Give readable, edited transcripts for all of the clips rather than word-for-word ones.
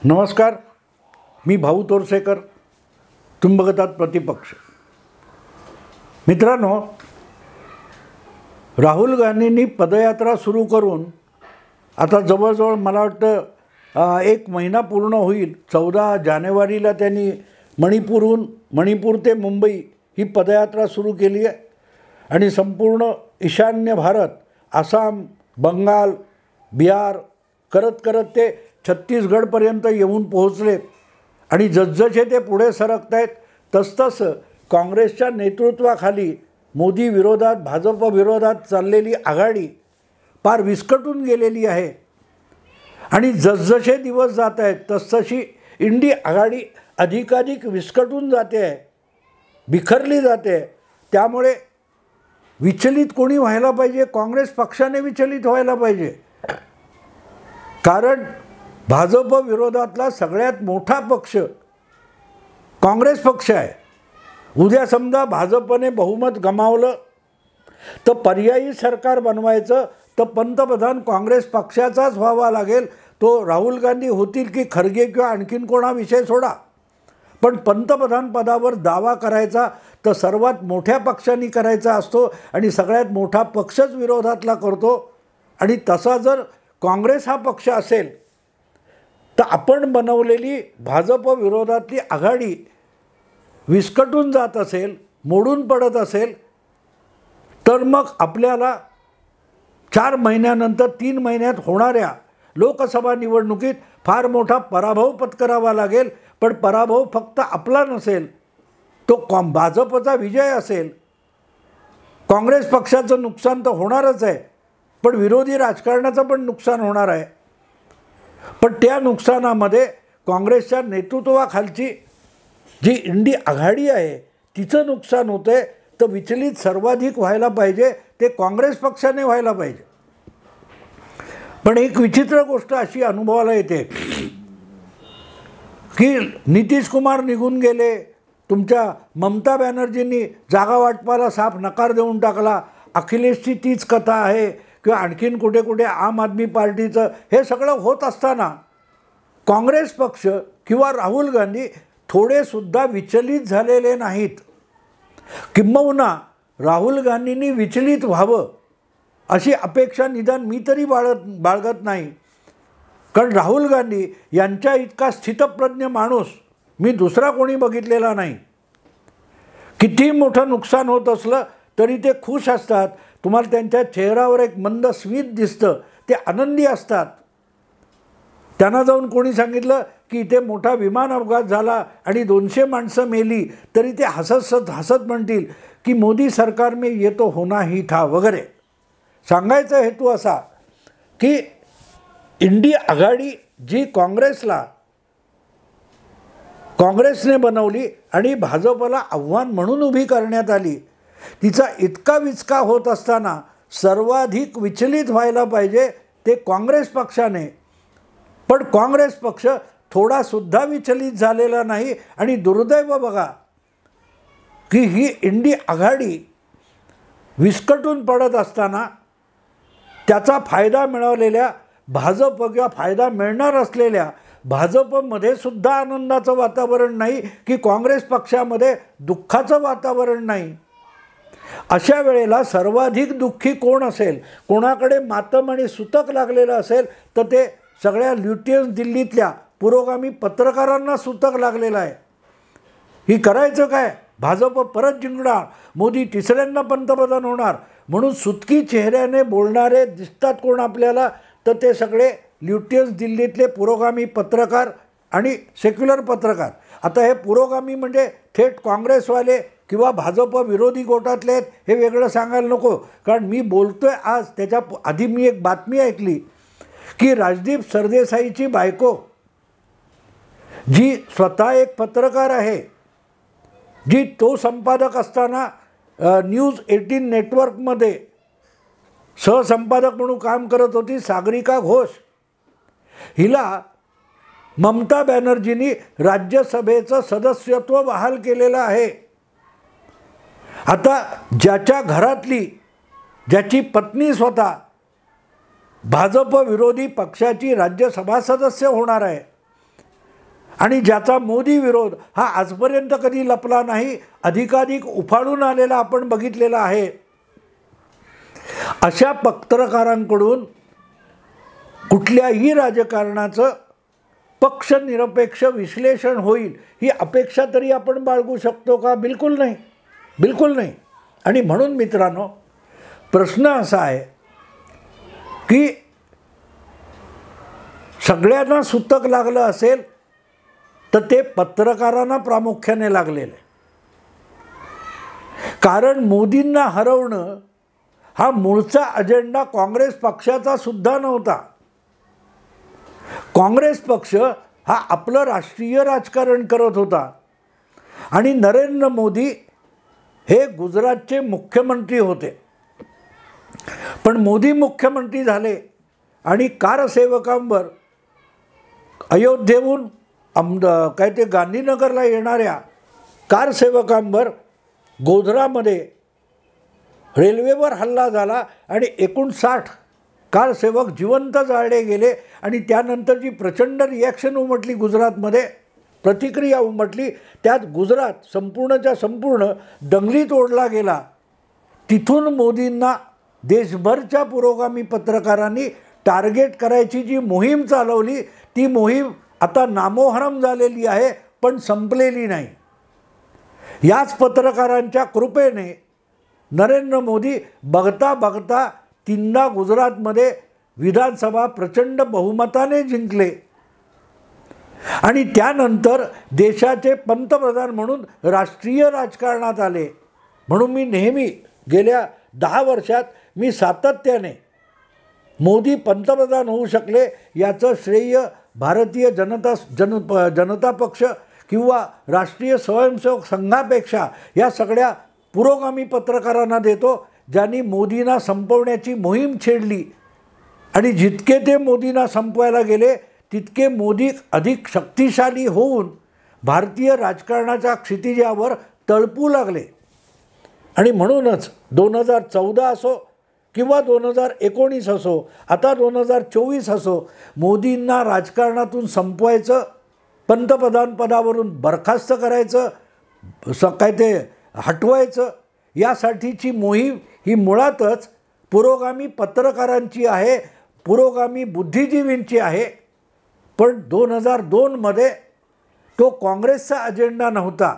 नमस्कार, मी भाऊ तोरसेकर. तुम्ही बघत आहात प्रतिपक्ष. मित्रांनो, राहुल गांधींनी पदयात्रा सुरू करून आता जवळजवळ मला वाटतं 1 महिना पूर्ण होईल. 14 जानेवारीला त्यांनी मणिपूर ते मुंबई ही पदयात्रा सुरू केली आहे आणि संपूर्ण ईशान्य भारत, आसाम, बंगाल, बिहार करत करत ते छत्तीसगडपर्यंत येऊन पोहोचले. आणि जसजसे ते पुढे सरकत आहेत तसतसं काँग्रेसच्या नेतृत्वाखाली मोदी विरोधात, भाजप विरोधात चाललेली आघाडी फार विस्कटून गेलेली आहे. आणि जसजसे दिवस जात आहेत तसतशी इंडी आघाडी अधिकाधिक विस्कटून जाते आहे, बिखरली जाते. त्यामुळे विचलित कोणी व्हायला पाहिजे? काँग्रेस पक्षाने विचलित व्हायला पाहिजे. कारण भाजप विरोधातला सगळ्यात मोठा पक्ष काँग्रेस पक्ष आहे. उद्या समजा भाजपने बहुमत गमावलं तर पर्यायी सरकार बनवायचं तर पंतप्रधान काँग्रेस पक्षाचाच व्हावा लागेल. तो राहुल गांधी होतील की खरगे किंवा आणखीन कोणा विषय सोडा, पण पंतप्रधान पदावर दावा करायचा तर सर्वात मोठ्या पक्षांनी करायचा असतो आणि सगळ्यात मोठा पक्षच विरोधातला करतो. आणि तसा जर काँग्रेस हा पक्ष असेल तर आपण बनवलेली भाजप विरोधातली आघाडी विस्कटून जात असेल, मोडून पडत असेल, तर मग आपल्याला 4 महिन्यानंतर 3 महिन्यात होणाऱ्या लोकसभा निवडणुकीत फार मोठा पराभव पत्करावा लागेल. पण पराभव फक्त आपला नसेल, तो भाजपचा विजय असेल. काँग्रेस पक्षाचं नुकसान तर होणारच आहे, पण विरोधी राजकारणाचं पण नुकसान होणार आहे. पण त्या नुकसानामध्ये काँग्रेसच्या नेतृत्वाखालची जी इंडी आघाडी आहे तिचं नुकसान होतं आहे. तर विचलित सर्वाधिक व्हायला पाहिजे ते काँग्रेस पक्षाने व्हायला पाहिजे. पण एक विचित्र गोष्ट अशी अनुभवाला येते की नितीश कुमार निघून गेले, तुमच्या ममता बॅनर्जींनी जागा वाटपाला साफ नकार देऊन टाकला. अखिलेशची तीच कथा आहे किंवा आणखीन कुठे कुठे आम आदमी पार्टीचं. हे सगळं होत असताना काँग्रेस पक्ष किंवा राहुल गांधी थोडेसुद्धा विचलित झालेले नाहीत. किंबहुना राहुल गांधींनी विचलित व्हावं अशी अपेक्षा निदान मी तरी बाळगत नाही. कारण राहुल गांधी यांच्या इतका स्थितप्रज्ञ माणूस मी दुसरा कोणी बघितलेला नाही. किती मोठं नुकसान होत असलं तरी ते खुश असतात. तुम्हाला त्यांच्या चेहऱ्यावर एक मंद स्मित दिसतं, ते आनंदी असतात. त्यांना जाऊन कोणी सांगितलं की इथे मोठा विमान अपघात झाला आणि 200 माणसं मेली तरी ते हसत म्हणतील की मोदी सरकार में ये तो होना ही था वगैरे. सांगायचा हेतू असा की इंडी आघाडी जी काँग्रेसने बनवली आणि भाजपला आव्हान म्हणून उभी करण्यात आली, तिचा इतका विचका होत असताना सर्वाधिक विचलित व्हायला पाहिजे ते काँग्रेस पक्षाने. पण काँग्रेस पक्ष थोडासुद्धा विचलित झालेला नाही. आणि दुर्दैव बघा की ही इंडी आघाडी विस्कटून पडत असताना त्याचा फायदा मिळवलेल्या भाजप किंवा फायदा मिळणार असलेल्या भाजपमध्ये सुद्धा आनंदाचं वातावरण नाही की काँग्रेस पक्षामध्ये दुःखाचं वातावरण नाही. अशा वेळेला सर्वाधिक दुःखी कोण असेल, कोणाकडे मातम आणि सुतक लागलेलं असेल तर ते सगळ्या ल्युटियन्स दिल्लीतल्या पुरोगामी पत्रकारांना सुतक लागलेलं आहे. ही करायचं काय? भाजप परत जिंकणार, मोदी तिसऱ्यांदा पंतप्रधान होणार म्हणून सुतकी चेहऱ्याने बोलणारे दिसतात कोण आपल्याला, तर ते सगळे ल्युटियन्स दिल्लीतले पुरोगामी पत्रकार आणि सेक्युलर पत्रकार. आता हे पुरोगामी म्हणजे थेट काँग्रेसवाले किंवा भाजप विरोधी गोटातले आहेत हे वेगळं सांगायला नको. कारण मी बोलतोय आज, त्याच्या आधी मी एक बातमी ऐकली की राजदीप सरदेसाईची बायको, जी स्वतः एक पत्रकार आहे, जी तो संपादक असताना न्यूज 18 नेटवर्कमध्ये सहसंपादक म्हणून काम करत होती, सागरिका घोष, हिला ममता बॅनर्जींनी राज्यसभेचं सदस्यत्व बहाल केलेलं आहे. आता ज्याच्या घरातली, ज्याची पत्नी स्वतः भाजप विरोधी पक्षाची राज्यसभा सदस्य होणार आहे, आणि ज्याचा मोदी विरोध हा आजपर्यंत कधी लपला नाही, अधिकाधिक उफाळून आलेला आपण बघितलेला आहे, अशा पत्रकारांकडून कुठल्याही राजकारणाचं पक्षनिरपेक्ष विश्लेषण होईल ही अपेक्षा तरी आपण बाळगू शकतो का? बिलकुल नाही, बिलकुल नाही. आणि म्हणून मित्रांनो, प्रश्न असा आहे की सगळ्यांना सूतक लागलं असेल तर ते पत्रकारांना प्रामुख्याने लागलेलं आहे. कारण मोदींना हरवणं हा मूळचा अजेंडा काँग्रेस पक्षाचा सुद्धा नव्हता. काँग्रेस पक्ष हा आपलं राष्ट्रीय राजकारण करत होता आणि नरेंद्र मोदी हे गुजरातचे मुख्यमंत्री होते. पण मोदी मुख्यमंत्री झाले आणि कारसेवकांवर अयोध्येहून काय ते गांधीनगरला येणाऱ्या कारसेवकांवर गोधरामध्ये रेल्वेवर हल्ला झाला आणि 59 कारसेवक जिवंत जाळले गेले. आणि त्यानंतर जी प्रचंड रिॲक्शन उमटली गुजरातमध्ये, प्रतिक्रिया उमटली, त्यात गुजरात संपूर्णच्या संपूर्ण दंगलीत ओढला गेला. तिथून मोदींना देशभरच्या पुरोगामी पत्रकारांनी टार्गेट करायची जी मोहीम चालवली, ती मोहीम आता नामोहरम झालेली आहे, पण संपलेली नाही. याच पत्रकारांच्या कृपेने नरेंद्र मोदी बघता बघता 3दा गुजरातमध्ये विधानसभा प्रचंड बहुमताने जिंकले आणि त्यानंतर देशाचे पंतप्रधान म्हणून राष्ट्रीय राजकारणात आले. म्हणून मी नेहमी गेल्या 10 वर्षात मी सातत्याने मोदी पंतप्रधान होऊ शकले याचं श्रेय भारतीय जनता पक्ष किंवा राष्ट्रीय स्वयंसेवक संघापेक्षा या सगळ्या पुरोगामी पत्रकारांना देतो, ज्यांनी मोदींना संपवण्याची मोहीम छेडली. आणि जितके ते मोदींना संपवायला गेले तितके मोदी अधिक शक्तिशाली होऊन भारतीय राजकारणाच्या क्षितिजावर तळपू लागले. आणि म्हणूनच 2014 असो किंवा 2019 असो, आता 2024 असो, मोदींना राजकारणातून संपवायचं, पंतप्रधान पदावरून बरखास्त करायचं, काय ते हटवायचं, यासाठीची मोहीम ही मुळातच पुरोगामी पत्रकारांची आहे, पुरोगामी बुद्धिजीवींची आहे. पण 2002मध्ये तो काँग्रेसचा अजेंडा नव्हता.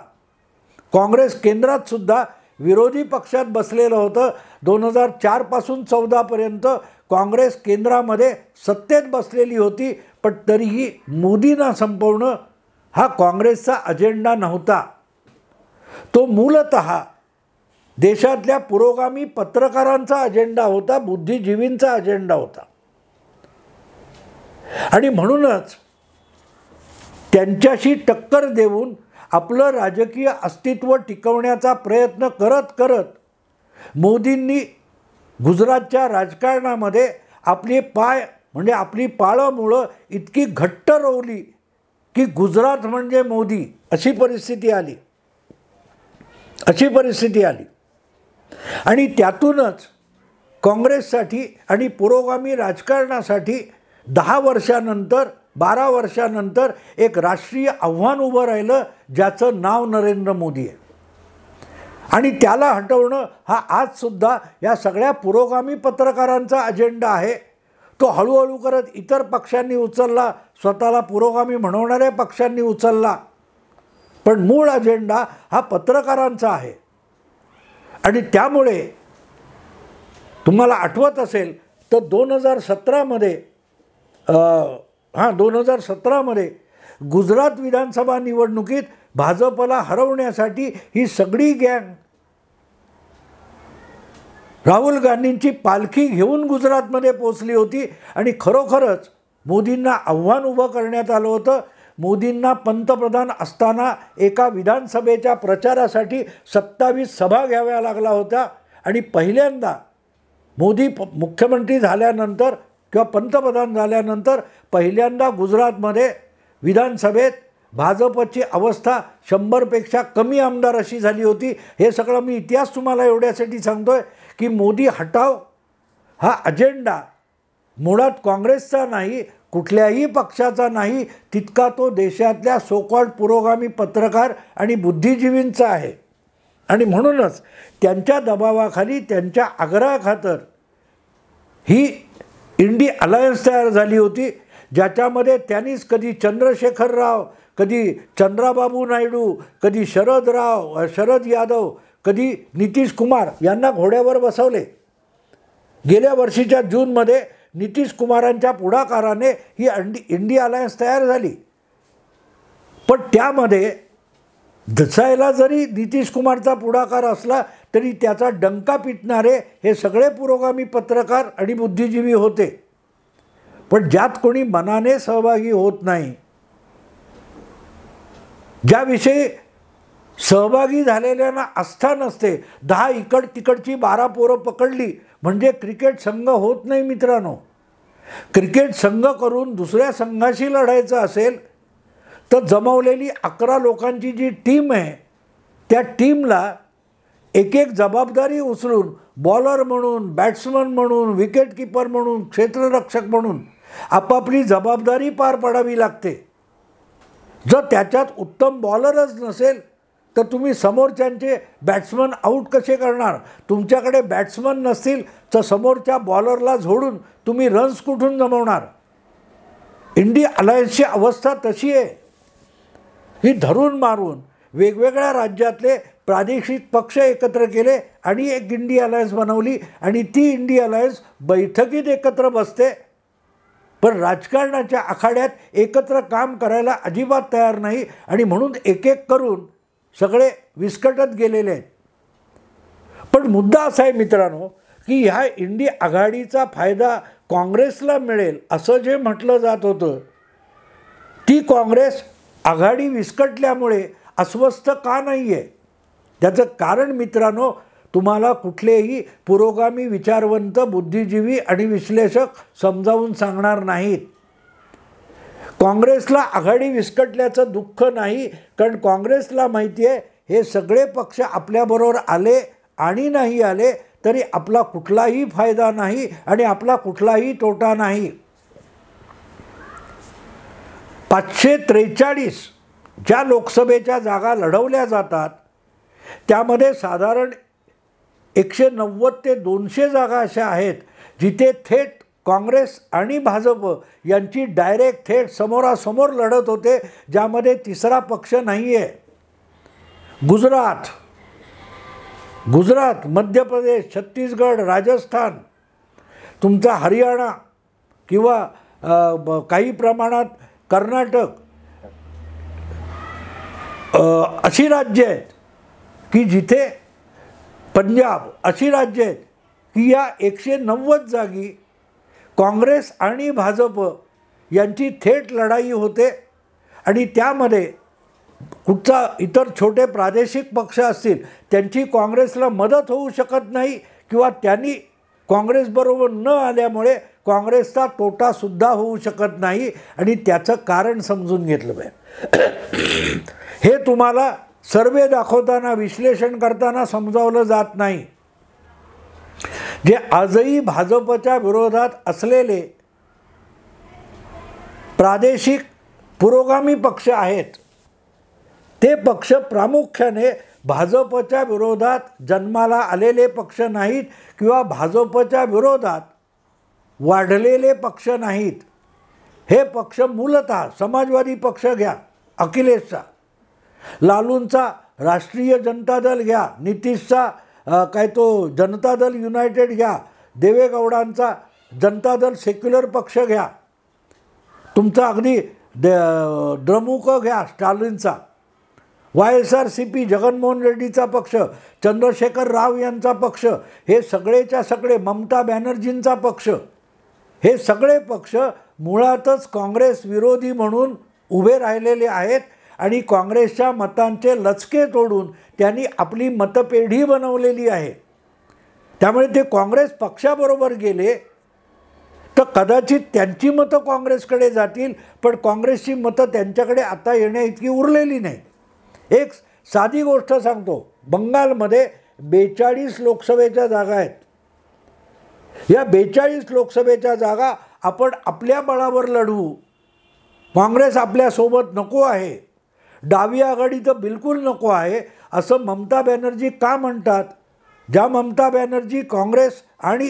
काँग्रेस केंद्रात सुद्धा विरोधी पक्षात बसलेलं होतं. 2004 पासून 14पर्यंत काँग्रेस केंद्रामध्ये सत्तेत बसलेली होती, पण तरीही मोदींना संपवणं हा काँग्रेसचा अजेंडा नव्हता. तो मूलतः देशातल्या पुरोगामी पत्रकारांचा अजेंडा होता, बुद्धिजीवींचा अजेंडा होता. आणि म्हणूनच त्यांच्याशी टक्कर देऊन आपलं राजकीय अस्तित्व टिकवण्याचा प्रयत्न करत करत मोदींनी गुजरातच्या राजकारणामध्ये आपले पाय म्हणजे आपली पाळंमुळं इतकी घट्ट रोवली की गुजरात म्हणजे मोदी अशी परिस्थिती आली. आणि त्यातूनच काँग्रेससाठी आणि पुरोगामी राजकारणासाठी 10 वर्षानंतर 12 वर्षानंतर एक राष्ट्रीय आव्हान उभं राहिलं, ज्याचं नाव नरेंद्र मोदी आहे. आणि त्याला हटवणं हा आजसुद्धा या सगळ्या पुरोगामी पत्रकारांचा अजेंडा आहे. तो हळूहळू करत इतर पक्षांनी उचलला, स्वतःला पुरोगामी म्हणवणाऱ्या पक्षांनी उचलला, पण मूळ अजेंडा हा पत्रकारांचा आहे. आणि त्यामुळे तुम्हाला आठवत असेल तर 2017मध्ये गुजरात विधानसभा निवडणुकीत भाजपला हरवण्यासाठी ही सगळी गँग राहुल गांधींची पालखी घेऊन गुजरातमध्ये पोचली होती. आणि खरोखरच मोदींना आव्हान उभं करण्यात आलं होतं. मोदींना पंतप्रधान असताना एका विधानसभेच्या प्रचारासाठी 27 सभा घ्याव्या लागला होत्या. आणि पहिल्यांदा मोदी मुख्यमंत्री झाल्यानंतर किंवा पंतप्रधान झाल्यानंतर पहिल्यांदा गुजरातमध्ये विधानसभेत भाजपची अवस्था 100पेक्षा कमी आमदार अशी झाली होती. हे सगळं मी इतिहास तुम्हाला एवढ्यासाठी सांगतो आहे की मोदी हटाव हा अजेंडा मुळात काँग्रेसचा नाही, कुठल्याही पक्षाचा नाही, तितका तो देशातल्या सोकॉल्ड पुरोगामी पत्रकार आणि बुद्धिजीवींचा आहे. आणि म्हणूनच त्यांच्या दबावाखाली, त्यांच्या आग्रहाखातर ही इंडी अलायन्स तयार झाली होती, ज्याच्यामध्ये त्यांनीच कधी चंद्रशेखर राव, कधी चंद्राबाबू नायडू, कधी शरद यादव, कधी नितीश कुमार यांना घोड्यावर बसवले. गेल्या वर्षीच्या जूनमध्ये नितीश कुमारांच्या पुढाकाराने ही इंडी अलायन्स तयार झाली. पण त्यामध्ये दिसायला जरी नितीश कुमारचा पुढाकार असला तरी त्याचा डंका पिटणारे हे सगळे पुरोगामी पत्रकार आणि बुद्धिजीवी होते. पण ज्यात कोणी मनाने सहभागी होत नाही, ज्याविषयी सहभागी झालेल्यांना आस्था नसते, 10 इकड तिकडची 12 पोरं पकडली म्हणजे क्रिकेट संघ होत नाही मित्रांनो. क्रिकेट संघ करून दुसऱ्या संघाशी लढायचं असेल तर जमवलेली 11 लोकांची जी टीम आहे, त्या टीमला एक एक जबाबदारी उचलून बॉलर म्हणून, बॅट्समन म्हणून, विकेट कीपर म्हणून, क्षेत्ररक्षक म्हणून आपापली जबाबदारी पार पाडावी लागते. जर त्याच्यात उत्तम बॉलरच नसेल तर तुम्ही समोरच्यांचे बॅट्समन आऊट कसे करणार? तुमच्याकडे बॅट्समन नसतील तर समोरच्या बॉलरला झोडून तुम्ही रन्स कुठून जमवणार? इंडी अलायन्सची अवस्था तशी आहे. ही धरून मारून वेगवेगळ्या राज्यातले प्रादेशिक पक्ष एकत्र केले आणि एक इंडी अलायन्स बनवली. आणि ती इंडी अलायन्स बैठकीत एकत्र बसते, पण राजकारणाच्या आखाड्यात एकत्र काम करायला अजिबात तयार नाही. आणि म्हणून एक एक करून सगळे विस्कटत गेलेले आहेत. पण मुद्दा असा आहे मित्रांनो की ह्या इंडी आघाडीचा फायदा काँग्रेसला मिळेल असं जे म्हटलं जात होतं, ती काँग्रेस आघाडी विस्कटल्यामुळे अस्वस्थ का नाही आहे? त्याचं कारण मित्रांनो तुम्हाला कुठलेही पुरोगामी विचारवंत, बुद्धिजीवी आणि विश्लेषक समजावून सांगणार नाहीत. काँग्रेसला आघाडी विस्कटल्याचं दुःख नाही, कारण काँग्रेसला माहिती आहे हे सगळे पक्ष आपल्याबरोबर आले आणि नाही आले तरी आपला कुठलाही फायदा नाही आणि आपला कुठलाही तोटा नाही. 543 ज्या लोकसभेच्या जागा लढवल्या जातात त्यामध्ये साधारण 190 ते 200 जागा अशा आहेत जिथे थेट काँग्रेस आणि भाजप यांची डायरेक्ट थेट समोरासमोर लढत होते, ज्यामध्ये तिसरा पक्ष नाही आहे. गुजरात, मध्य प्रदेश, छत्तीसगड, राजस्थान, तुमचा हरियाणा किंवा काही प्रमाणात कर्नाटक अशी राज्य आहेत की जिथे, पंजाब अशी राज्य आहेत की या 190 जागी काँग्रेस आणि भाजप यांची थेट लढाई होते. आणि त्यामध्ये कुठचा इतर छोटे प्रादेशिक पक्ष असतील त्यांची काँग्रेसला मदत होऊ शकत नाही किंवा त्यांनी काँग्रेसबरोबर न आल्यामुळे काँग्रेसचा तोटासुद्धा होऊ शकत नाही. आणि त्याचं कारण समजून घेतलं पाहिजे. हे तुम्हाला सर्वे दाखवताना, विश्लेषण करताना समजावलं जात नाही. जे आजही भाजपच्या विरोधात असलेले प्रादेशिक पुरोगामी पक्ष आहेत ते पक्ष प्रामुख्याने भाजपच्या विरोधात जन्माला आलेले पक्ष नाहीत किंवा भाजपच्या विरोधात वाढलेले पक्ष नाहीत. हे पक्ष मूलतः समाजवादी पक्ष घ्या, अखिलेशचा, लालूंचा राष्ट्रीय जनता दल घ्या, नितीशचा जनता दल युनायटेड घ्या, देवेगौडांचा जनता दल सेक्युलर पक्ष घ्या, तुमचा अगदी द्रमुक घ्या स्टालिनचा, YSRCP जगनमोहन रेड्डीचा पक्ष, चंद्रशेखर राव यांचा पक्ष, हे सगळेच्या सगळे, ममता बॅनर्जींचा पक्ष, हे सगळे पक्ष मुळातच काँग्रेस विरोधी म्हणून उभे राहिलेले आहेत. आणि काँग्रेसच्या मतांचे लचके तोडून त्यांनी आपली मतपेढी बनवलेली आहे. त्यामुळे ते काँग्रेस पक्षाबरोबर गेले तर कदाचित त्यांची मतं काँग्रेसकडे जातील, पण काँग्रेसची मतं त्यांच्याकडे आता येण्याइतकी उरलेली नाही. एक साधी गोष्ट सांगतो, बंगालमध्ये 42 लोकसभेच्या जागा आहेत. या 42 लोकसभेच्या जागा आपण आपल्या बळावर लढवू, काँग्रेस आपल्यासोबत नको आहे, डावी आघाडी तर बिलकुल नको आहे, असं ममता बॅनर्जी का म्हणतात? ज्या ममता बॅनर्जी काँग्रेस आणि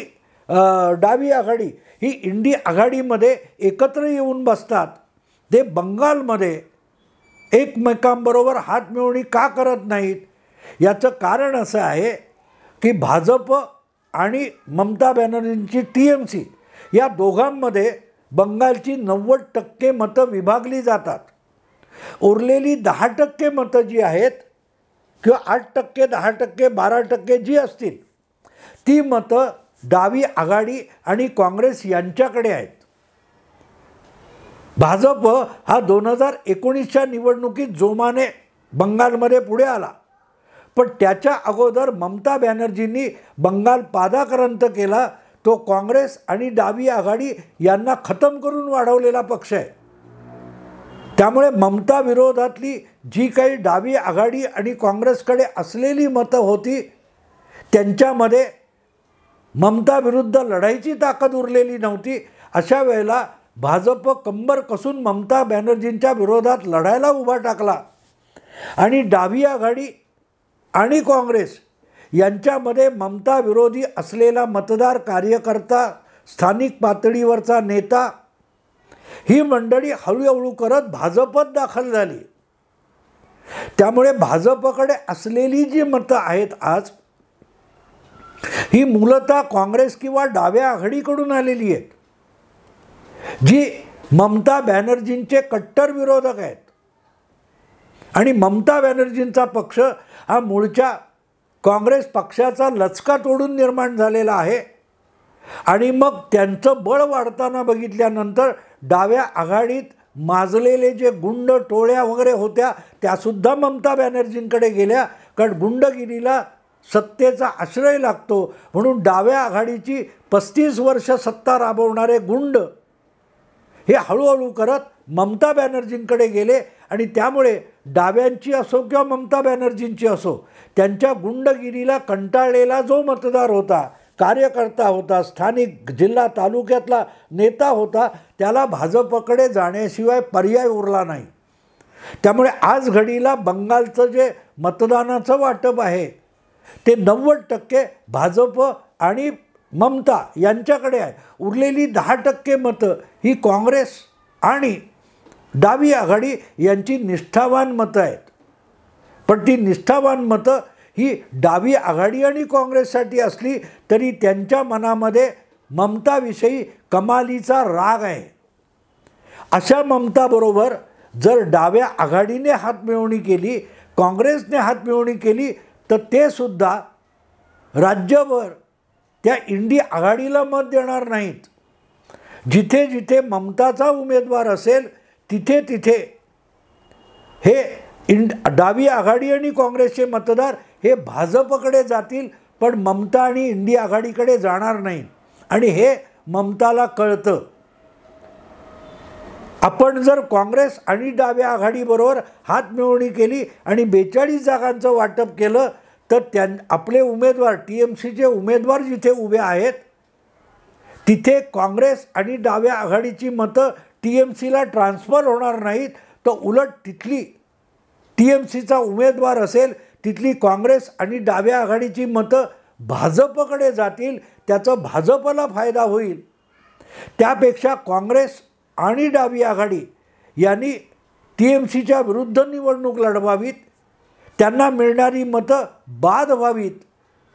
डावी आघाडी ही इंडी आघाडीमध्ये एकत्र येऊन बसतात, ते बंगालमध्ये एकमेकांबरोबर हातमिळवणी का करत नाहीत? याचं कारण असं आहे की भाजप आणि ममता बॅनर्जींची TMC या दोघांमध्ये बंगालची 90% मतं विभागली जातात. उरलेली 10% मतं जी आहेत किंवा 8%, 10%, 12% जी असतील ती मतं डावी आघाडी आणि काँग्रेस यांच्याकडे आहेत. भाजप हा 2019च्या निवडणुकीत जोमाने बंगालमध्ये पुढे आला, पण त्याच्या अगोदर ममता बॅनर्जींनी बंगाल पादाक्रांत केला. तो काँग्रेस आणि डावी आघाडी यांना खतम करून वाढवलेला पक्ष आहे. त्यामुळे ममता विरोधातली जी काही डावी आघाडी आणि काँग्रेसकडे असलेली मतं होती त्यांच्यामध्ये ममता विरुद्ध लढाईची ताकद उरलेली नव्हती. अशा वेळेला भाजप कंबर कसून ममता बॅनर्जींच्या विरोधात लढायला उभा टाकला आणि डावी आघाडी आणि काँग्रेस यांच्यामध्ये ममता विरोधी असलेला मतदार, कार्यकर्ता, स्थानिक पातळीवरचा नेता ही मंडळी हळूहळू करत भाजपत दाखल झाली. त्यामुळे भाजपकडे असलेली जी मतं आहेत आज ही मूलतः काँग्रेस किंवा डाव्या आघाडीकडून आलेली आहेत, जी ममता बॅनर्जींचे कट्टर विरोधक आहेत. आणि ममता बॅनर्जींचा पक्ष हा मूळच्या काँग्रेस पक्षाचा लचका तोडून निर्माण झालेला आहे. आणि मग त्यांचं बळ वाढताना बघितल्यानंतर डाव्या आघाडीत माजलेले जे गुंड टोळ्या वगैरे होत्या त्यासुद्धा ममता बॅनर्जींकडे गेल्या, कारण गुंडगिरीला सत्तेचा आश्रय लागतो. म्हणून डाव्या आघाडीची 35 वर्ष सत्ता राबवणारे गुंड हे हळूहळू करत ममता बॅनर्जींकडे गेले. आणि त्यामुळे डाव्यांची असो किंवा ममता बॅनर्जींची असो, त्यांच्या गुंडगिरीला कंटाळलेला जो मतदार होता, कार्यकर्ता होता, स्थानिक जिल्हा तालुक्यातला नेता होता, त्याला भाजपकडे जाण्याशिवाय पर्याय उरला नाही. त्यामुळे आज घडीला बंगालचं जे मतदानाचं वाटप आहे ते 90% भाजप आणि ममता यांच्याकडे आहे. उरलेली 10% मतं ही काँग्रेस आणि डावी आघाडी यांची निष्ठावान मतं आहेत. पण ती निष्ठावान मतं ही डावी आघाडी आणि काँग्रेससाठी असली तरी त्यांच्या मनामध्ये ममताविषयी कमालीचा राग आहे. अशा ममताबरोबर जर डाव्या आघाडीने हातमिळवणी केली, काँग्रेसने हातमिळवणी केली, तर ते सुद्धा राज्यभर त्या इंडी आघाडीला मत देणार नाहीत. जिथे जिथे ममताचा उमेदवार असेल तिथे तिथे हे डावी आघाडी आणि काँग्रेसचे मतदार हे भाजपकडे जातील, पण ममता आणि इंडी आघाडीकडे जाणार नाही. आणि हे ममताला कळतं. आपण जर काँग्रेस आणि डाव्या आघाडीबरोबर हातमिळवणी केली आणि 42 जागांचं वाटप केलं तर आपले उमेदवार TMCचे उमेदवार जिथे उभे आहेत तिथे काँग्रेस आणि डाव्या आघाडीची मतं TMCला ट्रान्सफर होणार नाहीत, तर उलट तिथली TMCचा उमेदवार असेल तिथली काँग्रेस आणि डाव्या आघाडीची मतं भाजपकडे जातील. त्याचं भाजपला फायदा होईल. त्यापेक्षा काँग्रेस आणि डावी आघाडी यांनी TMCच्या विरुद्ध निवडणूक लढवावीत, त्यांना मिळणारी मतं बाद व्हावीत,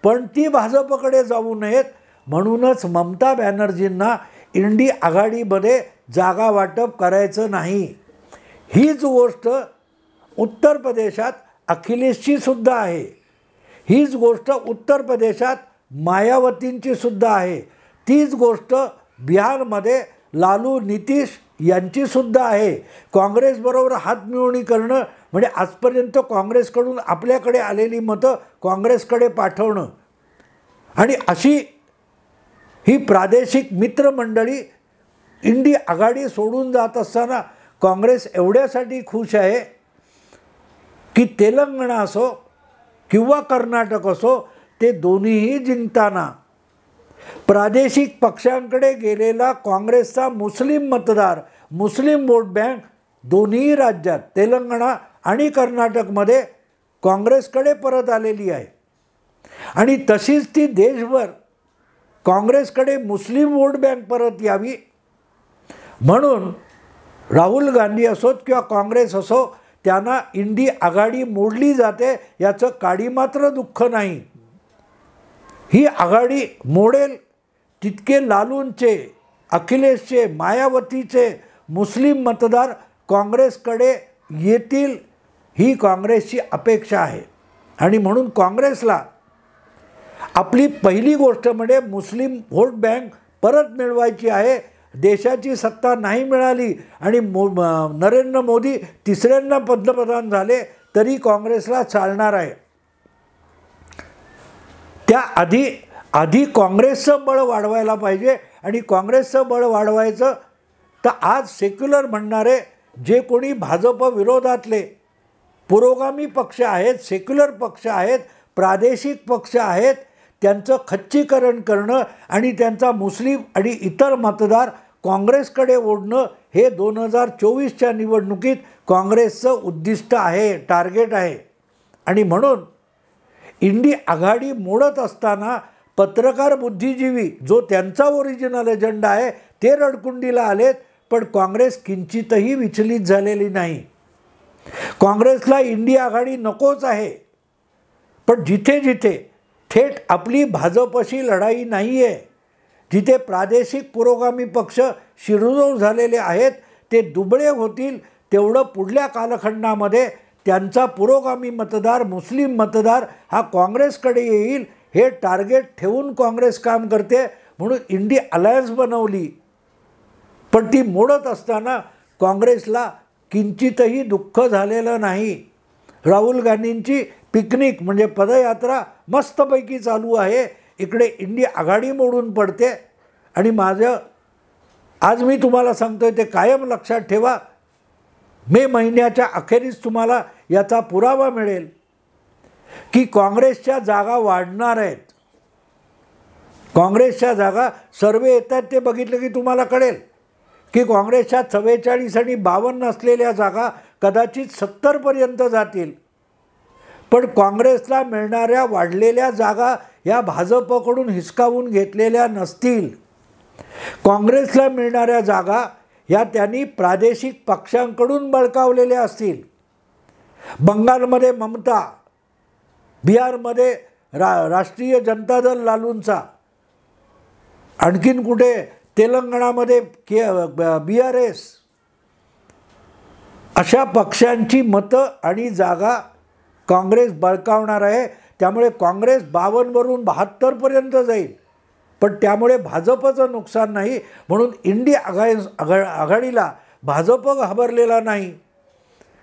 पण ती भाजपकडे जाऊ नयेत. म्हणूनच ममता बॅनर्जींना इंडी आघाडीमध्ये जागा वाटप करायचं नाही. हीच गोष्ट उत्तर प्रदेशात अखिलेशची सुद्धा आहे. हीच गोष्ट उत्तर प्रदेशात मायावतींची सुद्धा आहे. तीच गोष्ट बिहारमध्ये लालू, नितीश यांची सुद्धा आहे. काँग्रेसबरोबर हातमिळवणी करणं म्हणजे आजपर्यंत काँग्रेसकडून आपल्याकडे आलेली मतं काँग्रेसकडे पाठवणं आणि अशी ही प्रादेशिक मित्रमंडळी इंडी आघाडी सोडून जात असताना काँग्रेस एवढ्यासाठी खुश आहे की तेलंगणा असो किंवा कर्नाटक असो ते दोन्हीही जिंकताना प्रादेशिक पक्षांकडे गेलेला काँग्रेसचा मुस्लिम मतदार, मुस्लिम वोट बँक दोन्ही राज्यात तेलंगणा आणि कर्नाटकमध्ये काँग्रेसकडे परत आलेली आहे. आणि तशीच ती देशभर काँग्रेसकडे मुस्लिम वोट बँक परत यावी म्हणून राहुल गांधी असोत किंवा काँग्रेस असो, त्यांना इंडी आघाडी मोडली जाते याचं काडी मात्र दुःख नाही. ही आघाडी मोडेल तितके लालूंचे, अखिलेशचे, मायावतीचे मुस्लिम मतदार काँग्रेसकडे येतील ही काँग्रेसची अपेक्षा आहे. आणि म्हणून काँग्रेसला आपली पहिली गोष्ट म्हणजे मुस्लिम व्होट बँक परत मिळवायची आहे. देशाची सत्ता नाही मिळाली आणि नरेंद्र मोदी तिसऱ्यांदा पंतप्रधान झाले तरी काँग्रेसला चालणार आहे. त्याआधी काँग्रेसचं बळ वाढवायला पाहिजे. आणि काँग्रेसचं बळ वाढवायचं तर आज सेक्युलर म्हणणारे जे कोणी भाजप विरोधातले पुरोगामी पक्ष आहेत, सेक्युलर पक्ष आहेत, प्रादेशिक पक्ष आहेत, त्यांचं खच्चीकरण करणं आणि त्यांचा मुस्लिम आणि इतर मतदार काँग्रेसकडे ओढणं हे 2024च्या निवडणुकीत काँग्रेसचं उद्दिष्ट आहे, टार्गेट आहे. आणि म्हणून इंडी आघाडी मोडत असताना पत्रकार बुद्धिजीवी जो त्यांचा ओरिजिनल एजंडा आहे ते रडकुंडीला आलेत, पण काँग्रेस किंचितही विचलित झालेली नाही. काँग्रेसला इंडी आघाडी नकोच आहे, पण जिथे जिथे थेट आपली भाजपशी लढाई नाही आहे, जिथे प्रादेशिक पुरोगामी पक्ष शिरजोर झालेले आहेत, ते दुबळे होतील तेवढं पुढल्या कालखंडामध्ये त्यांचा पुरोगामी मतदार, मुस्लिम मतदार हा काँग्रेसकडे येईल हे टार्गेट ठेवून काँग्रेस काम करते. म्हणून इंडी अलायन्स बनवली, पण ती मोडत असताना काँग्रेसला किंचितही दुःख झालेलं नाही. राहुल गांधींची पिकनिक म्हणजे पदयात्रा मस्तपैकी चालू आहे, इकडे इंडी आघाडी मोडून पडते. आणि आज मी तुम्हाला सांगतोय ते कायम लक्षात ठेवा. मे महिन्याच्या अखेरीस तुम्हाला याचा पुरावा मिळेल की काँग्रेसच्या जागा वाढणार आहेत. काँग्रेसच्या जागा सर्वे येतात ते बघितलं की तुम्हाला कळेल की काँग्रेसच्या 44 आणि 52 असलेल्या जागा कदाचित 70पर्यंत जातील. पण काँग्रेसला मिळणाऱ्या वाढलेल्या जागा या भाजपकडून हिसकावून घेतलेल्या नसतील. काँग्रेसला मिळणाऱ्या जागा या त्यांनी प्रादेशिक पक्षांकडून बळकावलेल्या असतील. बंगालमध्ये ममता, बिहारमध्ये राष्ट्रीय जनता दल लालूंचा, आणखीन कुठे तेलंगणामध्ये BRS, अशा पक्षांची मतं आणि जागा काँग्रेस बळकावणार आहे. त्यामुळे काँग्रेस 52वरून 72पर्यंत जाईल, पण त्यामुळे भाजपचं नुकसान नाही. म्हणून इंडी आघाडीला भाजप घाबरलेला नाही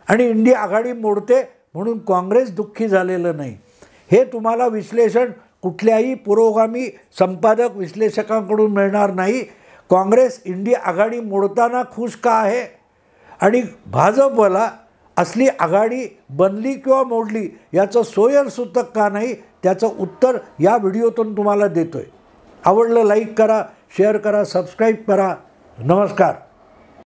आणि इंडी आघाडी मोडते म्हणून काँग्रेस दुःखी झालेलं नाही. हे तुम्हाला विश्लेषण कुठल्याही पुरोगामी संपादक विश्लेषकांकडून मिळणार नाही. काँग्रेस इंडी आघाडी मोडताना खुश का आहे आणि भाजपला असली आघाडी बनली किंवा मोडली याचं सोयरसूतक का नाही, त्याचं उत्तर या व्हिडिओतून तुम्हाला देतोय. आवडलं लाईक करा, शेअर करा, सबस्क्राईब करा. नमस्कार.